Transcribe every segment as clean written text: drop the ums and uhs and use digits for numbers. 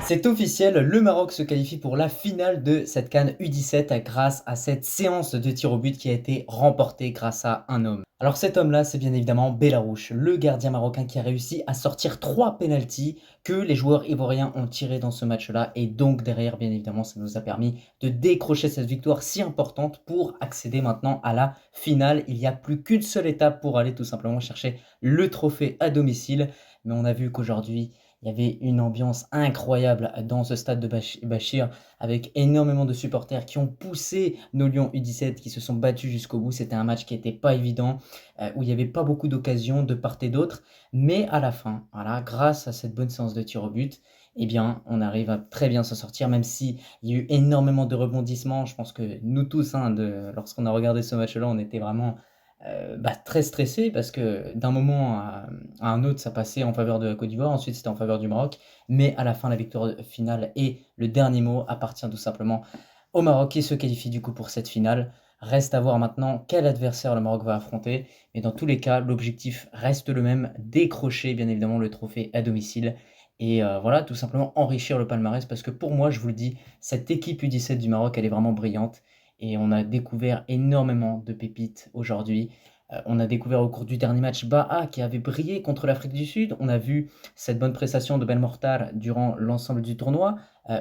C'est officiel, le Maroc se qualifie pour la finale de cette CAN U17 grâce à cette séance de tir au but qui a été remportée grâce à un homme. Alors cet homme-là, c'est bien évidemment Belarouche, le gardien marocain qui a réussi à sortir 3 pénaltys que les joueurs ivoiriens ont tirés dans ce match-là. Et donc derrière, bien évidemment, ça nous a permis de décrocher cette victoire si importante pour accéder maintenant à la finale. Il n'y a plus qu'une seule étape pour aller tout simplement chercher le trophée à domicile. Mais on a vu qu'aujourd'hui, il y avait une ambiance incroyable dans ce stade de Bachir, avec énormément de supporters qui ont poussé nos Lions U17, qui se sont battus jusqu'au bout. C'était un match qui n'était pas évident, où il n'y avait pas beaucoup d'occasions de part et d'autre. Mais à la fin, voilà, grâce à cette bonne séance de tir au but, eh bien, on arrive à très bien s'en sortir, même s'il y a eu énormément de rebondissements. Je pense que nous tous, hein, lorsqu'on a regardé ce match-là, on était vraiment très stressé parce que d'un moment à un autre, ça passait en faveur de la Côte d'Ivoire, ensuite c'était en faveur du Maroc, mais à la fin, la victoire finale et le dernier mot appartient tout simplement au Maroc qui se qualifie du coup pour cette finale. Reste à voir maintenant quel adversaire le Maroc va affronter, mais dans tous les cas, l'objectif reste le même, décrocher bien évidemment le trophée à domicile. Et voilà, tout simplement enrichir le palmarès parce que pour moi, je vous le dis, cette équipe U17 du Maroc, elle est vraiment brillante. Et on a découvert énormément de pépites aujourd'hui. On a découvert au cours du dernier match Baha qui avait brillé contre l'Afrique du Sud. On a vu cette bonne prestation de Ben Mortar durant l'ensemble du tournoi.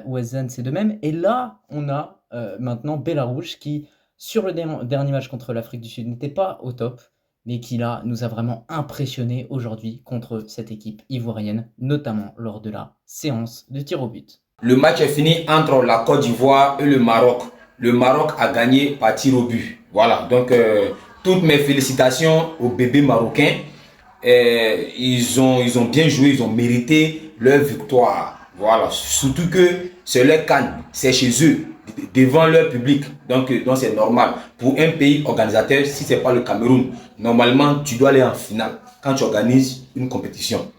Ouezzane, c'est de même. Et là, on a maintenant Belarouche qui, sur le dernier match contre l'Afrique du Sud, n'était pas au top, mais qui là nous a vraiment impressionné aujourd'hui contre cette équipe ivoirienne, notamment lors de la séance de tir au but. Le match est fini entre la Côte d'Ivoire et le Maroc. Le Maroc a gagné par tir au but. Voilà, donc toutes mes félicitations aux bébés marocains. Ils ont bien joué, ils ont mérité leur victoire. Voilà, surtout que c'est leur CAN, c'est chez eux, devant leur public. Donc c'est normal. Pour un pays organisateur, si ce n'est pas le Cameroun, normalement tu dois aller en finale quand tu organises une compétition.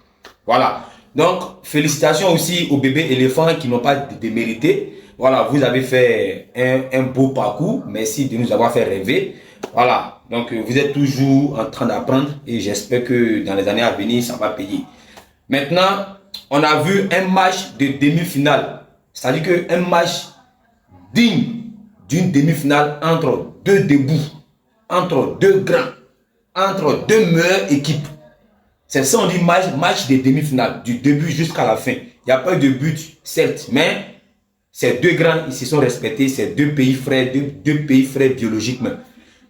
Voilà. Donc, félicitations aussi aux bébés éléphants qui n'ont pas démérité. Voilà, vous avez fait un beau parcours. Merci de nous avoir fait rêver. Voilà, donc vous êtes toujours en train d'apprendre et j'espère que dans les années à venir, ça va payer. Maintenant, on a vu un match de demi-finale. C'est-à-dire qu'un match digne d'une demi-finale entre deux débuts, entre deux grands, entre deux meilleures équipes. C'est ça on dit match de demi-finale, du début jusqu'à la fin. Il n'y a pas eu de but, certes, mais ces deux grands, ils se sont respectés, ces deux pays frères, deux pays frères biologiques même.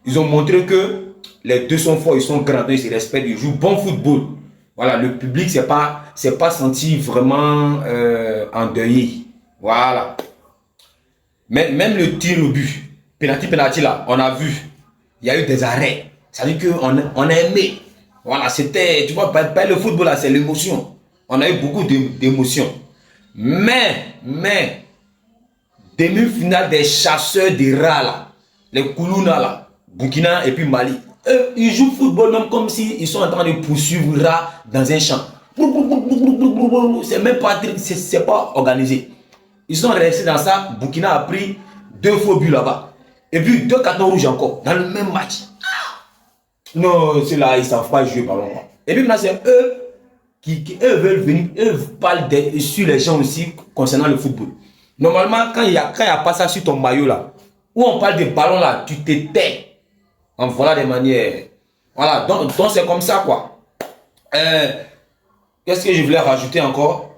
Ils ont montré que les deux sont forts, ils sont grands, ils se respectent, ils jouent bon football. Voilà, le public s'est pas senti vraiment endeuillé. Voilà. Mais même le tir au but, penalty là, on a vu, il y a eu des arrêts. Ça veut dire qu'on a aimé. Voilà, c'était, tu vois, pas le football là, c'est l'émotion. On a eu beaucoup d'émotions. Mais, demi-finale des chasseurs de rats là, les Koulouna là, Burkina et puis Mali, eux, ils jouent football même comme s'ils sont en train de poursuivre rats dans un champ. C'est même pas, c'est pas organisé. Ils sont restés dans ça, Burkina a pris 2 faux buts là-bas. Et puis 2 cartons rouges encore, dans le même match. Non, ceux-là, ils ne savent pas jouer ballon. Et puis maintenant, c'est eux qui eux veulent venir, eux parlent sur les gens aussi concernant le football. Normalement, quand il y a pas ça sur ton maillot là, où on parle de ballon là, tu te tais. En voilà des manières. Voilà, donc c'est comme ça quoi. Qu'est-ce que je voulais rajouter encore?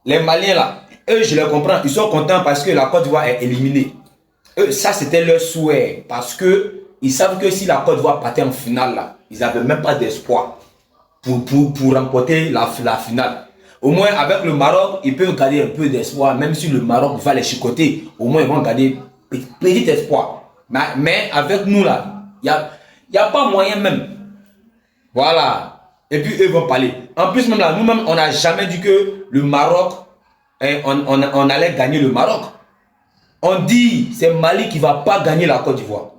Les Maliens là, eux je les comprends, ils sont contents parce que la Côte d'Ivoire est éliminée. Eux, ça c'était leur souhait parce que ils savent que si la Côte d'Ivoire partait en finale là, ils n'avaient même pas d'espoir pour remporter la finale. Au moins avec le Maroc, ils peuvent garder un peu d'espoir, même si le Maroc va les chicoter, au moins ils vont garder petit espoir. Mais avec nous là, il y a pas moyen même. Voilà. Et puis eux vont parler. En plus même là, nous-mêmes, on n'a jamais dit que le Maroc, on allait gagner le Maroc. On dit c'est Mali qui ne va pas gagner la Côte d'Ivoire.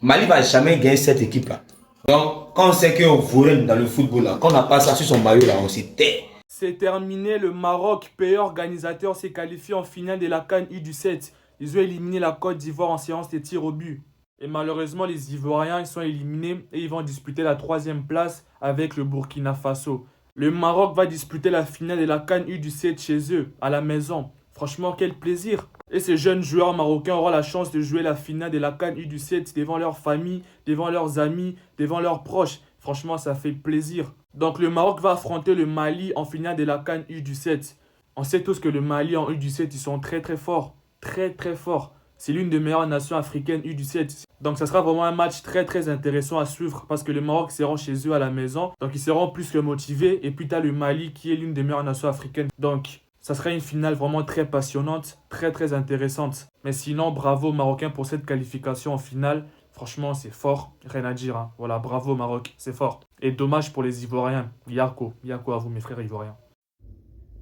Mali ne va jamais gagner cette équipe-là. Donc, quand on sait qu'on voit dans le football, là, quand on n'a pas ça sur son maillot, là, on s'y tait. C'est terminé, le Maroc, pays organisateur, s'est qualifié en finale de la CAN U17. Ils ont éliminé la Côte d'Ivoire en séance de tir au but. Et malheureusement, les Ivoiriens ils sont éliminés et ils vont disputer la 3e place avec le Burkina Faso. Le Maroc va disputer la finale de la CAN U17 chez eux, à la maison. Franchement, quel plaisir. Et ces jeunes joueurs marocains auront la chance de jouer la finale de la CAN U17 devant leur famille, devant leurs amis, devant leurs proches. Franchement, ça fait plaisir. Donc le Maroc va affronter le Mali en finale de la CAN U17. On sait tous que le Mali en U17, ils sont très très forts. Très très forts. C'est l'une des meilleures nations africaines U17. Donc ça sera vraiment un match très très intéressant à suivre parce que le Maroc seront chez eux à la maison. Donc ils seront plus que motivés. Et puis tu as le Mali qui est l'une des meilleures nations africaines. Donc ça sera une finale vraiment très passionnante, très très intéressante. Mais sinon, bravo aux Marocains pour cette qualification en finale. Franchement, c'est fort, rien à dire. Hein. Voilà, bravo au Maroc, c'est fort. Et dommage pour les Ivoiriens. Yako à vous mes frères Ivoiriens.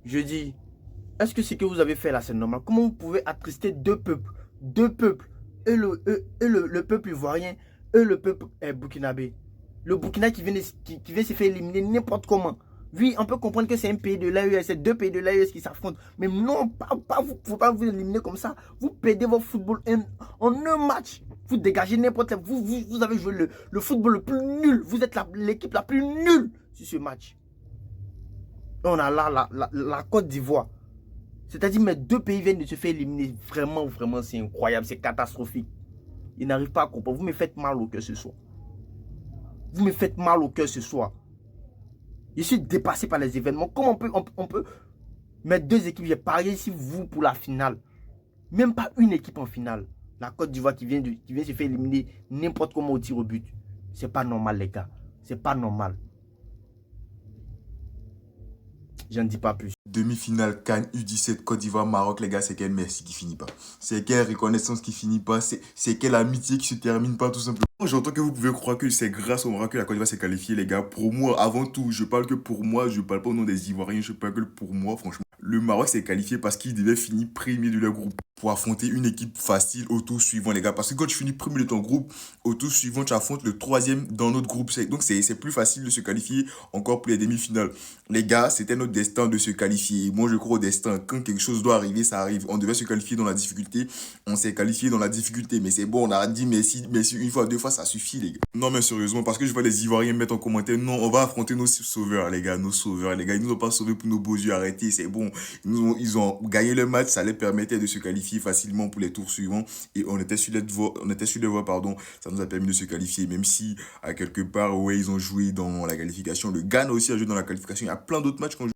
Je dis, est-ce que ce que vous avez fait là, c'est normal? Comment vous pouvez attrister deux peuples? Deux peuples. Le peuple ivoirien et le peuple burkinabé. Le Burkina qui vient se faire éliminer n'importe comment. Oui, on peut comprendre que c'est un pays de l'AES, c'est deux pays de l'AES qui s'affrontent. Mais non, vous ne pouvez pas vous éliminer comme ça. Vous perdez votre football en un match. Vous dégagez n'importe quoi. Vous avez joué le football le plus nul. Vous êtes l'équipe la plus nulle sur ce match. Et on a là la Côte d'Ivoire. C'est-à-dire, mes deux pays viennent de se faire éliminer. Vraiment, vraiment, c'est incroyable. C'est catastrophique. Ils n'arrivent pas à comprendre. Vous me faites mal au cœur ce soir. Vous me faites mal au cœur ce soir. Je suis dépassé par les événements. Comment on peut mettre deux équipes? J'ai parié ici, vous, pour la finale. Même pas une équipe en finale. La Côte d'Ivoire qui vient se faire éliminer n'importe comment au tir au but. C'est pas normal, les gars. C'est pas normal. J'en dis pas plus. Demi-finale CAN U17 Côte d'Ivoire Maroc, les gars, c'est quel merci qui finit pas. C'est quelle reconnaissance qui finit pas. C'est quelle amitié qui se termine pas tout simplement. J'entends que vous pouvez croire que c'est grâce au Maroc que la Côte d'Ivoire s'est qualifiée, les gars. Pour moi, avant tout, je parle que pour moi, je parle pas au nom des Ivoiriens, je parle que pour moi, franchement. Le Maroc s'est qualifié parce qu'il devait finir premier de leur groupe pour affronter une équipe facile au tour suivant, les gars. Parce que quand tu finis premier de ton groupe, au tour suivant, tu affrontes le troisième dans notre groupe. Donc, c'est plus facile de se qualifier encore pour les demi-finales. Les gars, c'était notre destin de se qualifier. Moi, je crois au destin. Quand quelque chose doit arriver, ça arrive. On devait se qualifier dans la difficulté. On s'est qualifié dans la difficulté. Mais c'est bon, on a dit merci une fois, deux fois, ça suffit, les gars. Non, mais sérieusement, parce que je vois les Ivoiriens mettre en commentaire, non, on va affronter nos sauveurs, les gars. Nos sauveurs, les gars. Ils nous ont pas sauvés pour nos beaux yeux. Arrêtez, c'est bon. Ils ont gagné le match, ça leur permettait de se qualifier facilement pour les tours suivants et on était sur les voies, pardon, ça nous a permis de se qualifier, même si à quelque part, ouais, ils ont joué dans la qualification. Le Ghana aussi a joué dans la qualification. Il y a plein d'autres matchs qu'on joue.